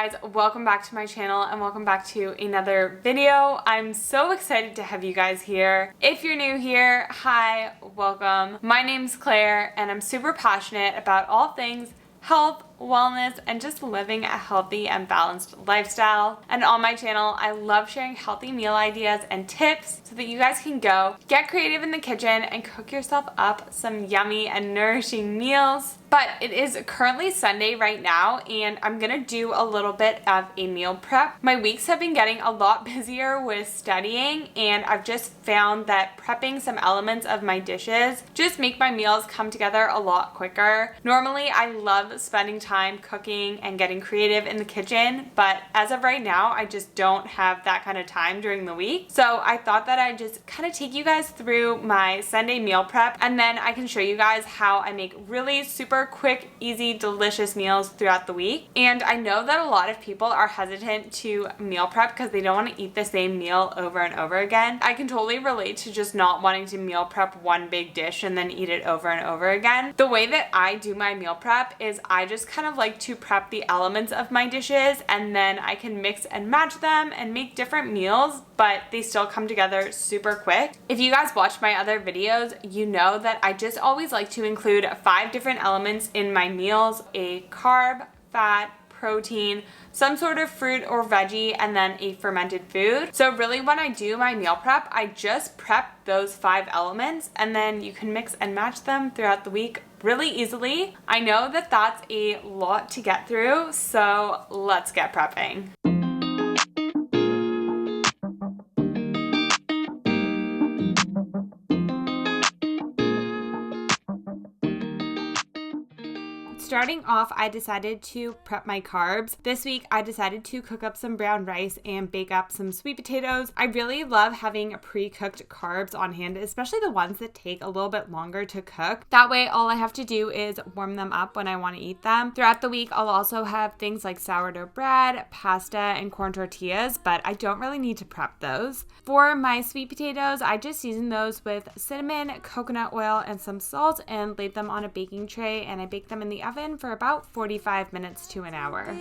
guys, welcome back to my channel and welcome back to another video. I'm so excited to have you guys here. If you're new here, hi, welcome. My name's Claire and I'm super passionate about all things health, wellness, and just living a healthy and balanced lifestyle. And on my channel, I love sharing healthy meal ideas and tips so that you guys can go get creative in the kitchen and cook yourself up some yummy and nourishing meals. But it is currently Sunday right now and I'm gonna do a little bit of a meal prep. My weeks have been getting a lot busier with studying and I've just found that prepping some elements of my dishes just make my meals come together a lot quicker. Normally I love spending time cooking and getting creative in the kitchen, but as of right now I just don't have that kind of time during the week. So I thought that I'd just kind of take you guys through my Sunday meal prep and then I can show you guys how I make really super quick, easy, delicious meals throughout the week. And I know that a lot of people are hesitant to meal prep because they don't want to eat the same meal over and over again. I can totally relate to just not wanting to meal prep one big dish and then eat it over and over again. The way that I do my meal prep is I just kind of like to prep the elements of my dishes and then I can mix and match them and make different meals, but they still come together super quick. If you guys watch my other videos, you know that I just always like to include 5 different elements in my meals: a carb, fat, protein, some sort of fruit or veggie, and then a fermented food. So really when I do my meal prep, I just prep those 5 elements and then you can mix and match them throughout the week really easily. I know that that's a lot to get through, so let's get prepping. Starting off, I decided to prep my carbs. This week, I decided to cook up some brown rice and bake up some sweet potatoes. I really love having pre-cooked carbs on hand, especially the ones that take a little bit longer to cook. That way, all I have to do is warm them up when I want to eat them. Throughout the week, I'll also have things like sourdough bread, pasta, and corn tortillas, but I don't really need to prep those. For my sweet potatoes, I just seasoned those with cinnamon, coconut oil, and some salt and laid them on a baking tray and I baked them in the oven for about 45 minutes to an hour.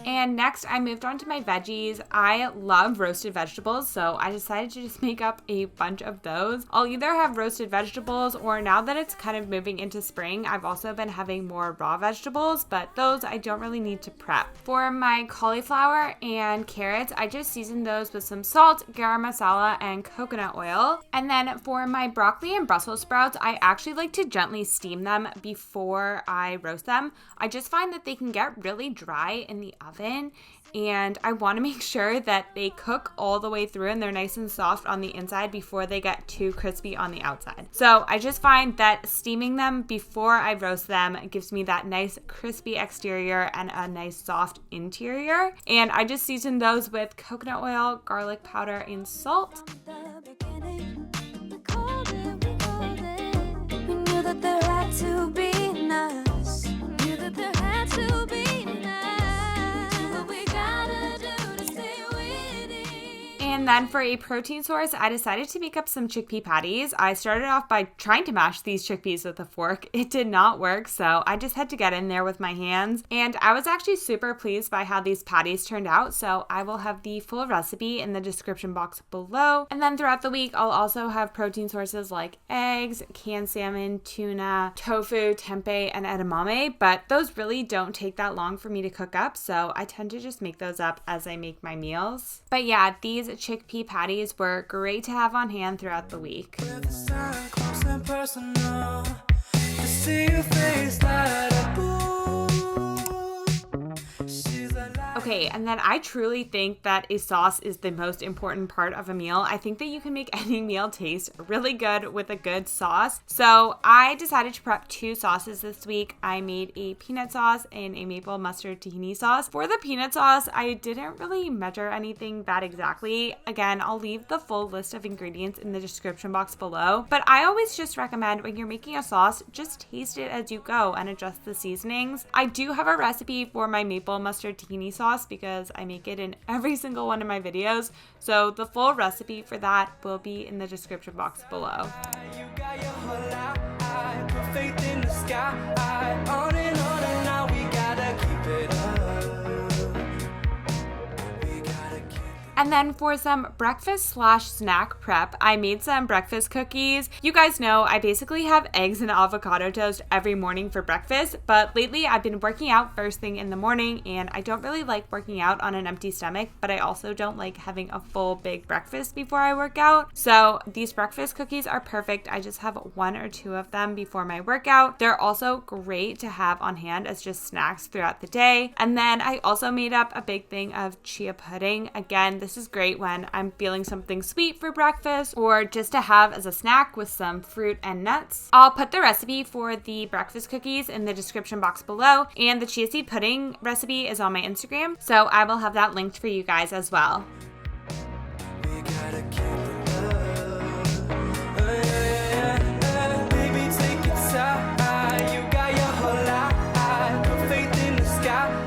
And next, I moved on to my veggies. I love roasted vegetables, so I decided to just make up a bunch of those. I'll either have roasted vegetables, or now that it's kind of moving into spring, I've also been having more raw vegetables, but those I don't really need to prep. For my cauliflower and carrots, I just seasoned those with some salt, garam masala, and coconut oil. And then for my broccoli and Brussels sprouts, I actually like to gently steam them before I roast them. I just find that they can get really dry in the oven and I want to make sure that they cook all the way through and they're nice and soft on the inside before they get too crispy on the outside. So I just find that steaming them before I roast them gives me that nice crispy exterior and a nice soft interior. And I just season those with coconut oil, garlic powder, and salt. And then for a protein source, I decided to make up some chickpea patties. I started off by trying to mash these chickpeas with a fork. It did not work, so I just had to get in there with my hands. And I was actually super pleased by how these patties turned out, so I will have the full recipe in the description box below. And then throughout the week, I'll also have protein sources like eggs, canned salmon, tuna, tofu, tempeh, and edamame, but those really don't take that long for me to cook up, so I tend to just make those up as I make my meals. But yeah, these chickpea patties were great to have on hand throughout the week. Okay, and then I truly think that a sauce is the most important part of a meal. I think that you can make any meal taste really good with a good sauce. So I decided to prep 2 sauces this week. I made a peanut sauce and a maple mustard tahini sauce. For the peanut sauce, I didn't really measure anything that exactly. Again, I'll leave the full list of ingredients in the description box below. But I always just recommend when you're making a sauce, just taste it as you go and adjust the seasonings. I do have a recipe for my maple mustard tahini sauce, sauce because I make it in every single one of my videos. So the full recipe for that will be in the description box below. You got your whole life, put faith in the sky, on and now we gotta keep it up. And then for some breakfast/snack prep, I made some breakfast cookies. You guys know I basically have eggs and avocado toast every morning for breakfast, but lately I've been working out first thing in the morning and I don't really like working out on an empty stomach, but I also don't like having a full big breakfast before I work out. So these breakfast cookies are perfect. I just have 1 or 2 of them before my workout. They're also great to have on hand as just snacks throughout the day. And then I also made up a big thing of chia pudding. Again, this is great when I'm feeling something sweet for breakfast or just to have as a snack with some fruit and nuts. I'll put the recipe for the breakfast cookies in the description box below, and the chia seed pudding recipe is on my Instagram, so I will have that linked for you guys as well. We gotta keep it up. Baby, take it time. You got your whole life, put faith in the sky.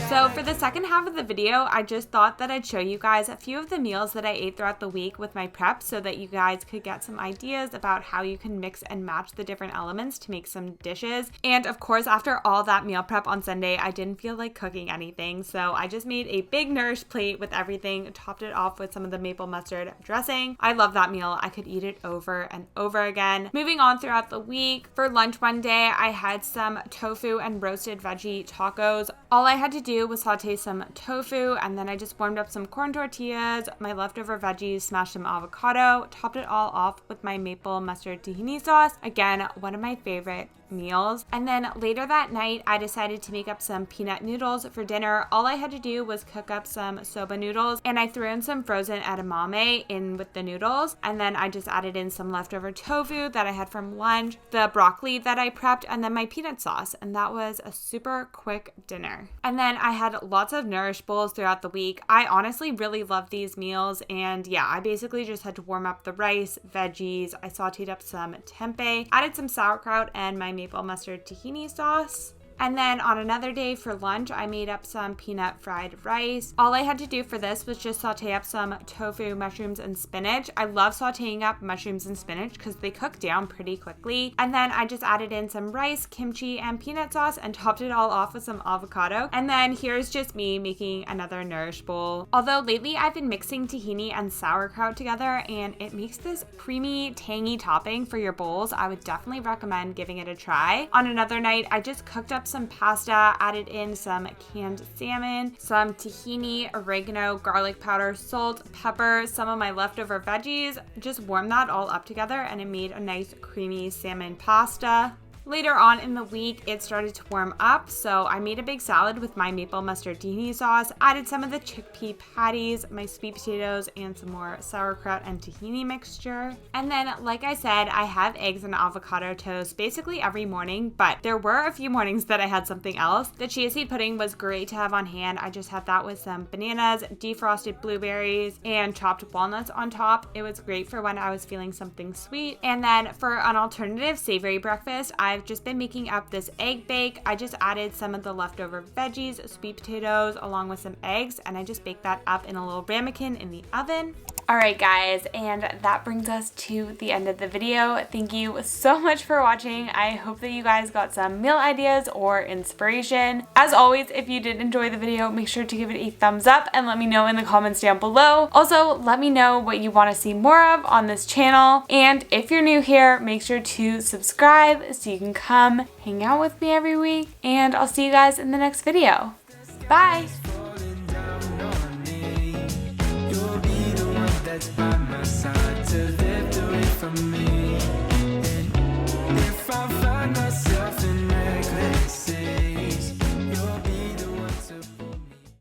So for the second half of the video, I just thought that I'd show you guys a few of the meals that I ate throughout the week with my prep so that you guys could get some ideas about how you can mix and match the different elements to make some dishes. And of course, after all that meal prep on Sunday, I didn't feel like cooking anything. So I just made a big nourished plate with everything, topped it off with some of the maple mustard dressing. I love that meal. I could eat it over and over again. Moving on throughout the week, for lunch one day, I had some tofu and roasted veggie tacos. All I had to do was saute some tofu, and then I just warmed up some corn tortillas, my leftover veggies, smashed some avocado, topped it all off with my maple mustard tahini sauce. Again, one of my favorite meals. And then later that night, I decided to make up some peanut noodles for dinner. All I had to do was cook up some soba noodles, and I threw in some frozen edamame in with the noodles, and then I just added in some leftover tofu that I had from lunch, the broccoli that I prepped, and then my peanut sauce, and that was a super quick dinner. And then I had lots of nourish bowls throughout the week. I honestly really love these meals, and yeah, I basically just had to warm up the rice, veggies, I sauteed up some tempeh, added some sauerkraut and my maple mustard tahini sauce. And then on another day for lunch, I made up some peanut fried rice. All I had to do for this was just saute up some tofu, mushrooms, and spinach. I love sauteing up mushrooms and spinach because they cook down pretty quickly. And then I just added in some rice, kimchi, and peanut sauce and topped it all off with some avocado. And then here's just me making another nourish bowl. Although lately I've been mixing tahini and sauerkraut together and it makes this creamy, tangy topping for your bowls. I would definitely recommend giving it a try. On another night, I just cooked up some pasta, added in some canned salmon, some tahini, oregano, garlic powder, salt, pepper, some of my leftover veggies, just warmed that all up together and it made a nice creamy salmon pasta. Later on in the week, it started to warm up, so I made a big salad with my maple mustard tahini sauce, added some of the chickpea patties, my sweet potatoes, and some more sauerkraut and tahini mixture. And then, like I said, I have eggs and avocado toast basically every morning, but there were a few mornings that I had something else. The chia seed pudding was great to have on hand. I just had that with some bananas, defrosted blueberries, and chopped walnuts on top. It was great for when I was feeling something sweet. And then for an alternative savory breakfast, I've just been making up this egg bake. I just added some of the leftover veggies, sweet potatoes, along with some eggs, and I just baked that up in a little ramekin in the oven. Alright guys, and that brings us to the end of the video. Thank you so much for watching. I hope that you guys got some meal ideas or inspiration. As always, if you did enjoy the video, make sure to give it a thumbs up and let me know in the comments down below. Also, let me know what you want to see more of on this channel. And if you're new here, make sure to subscribe so you can come hang out with me every week. And I'll see you guys in the next video. Bye!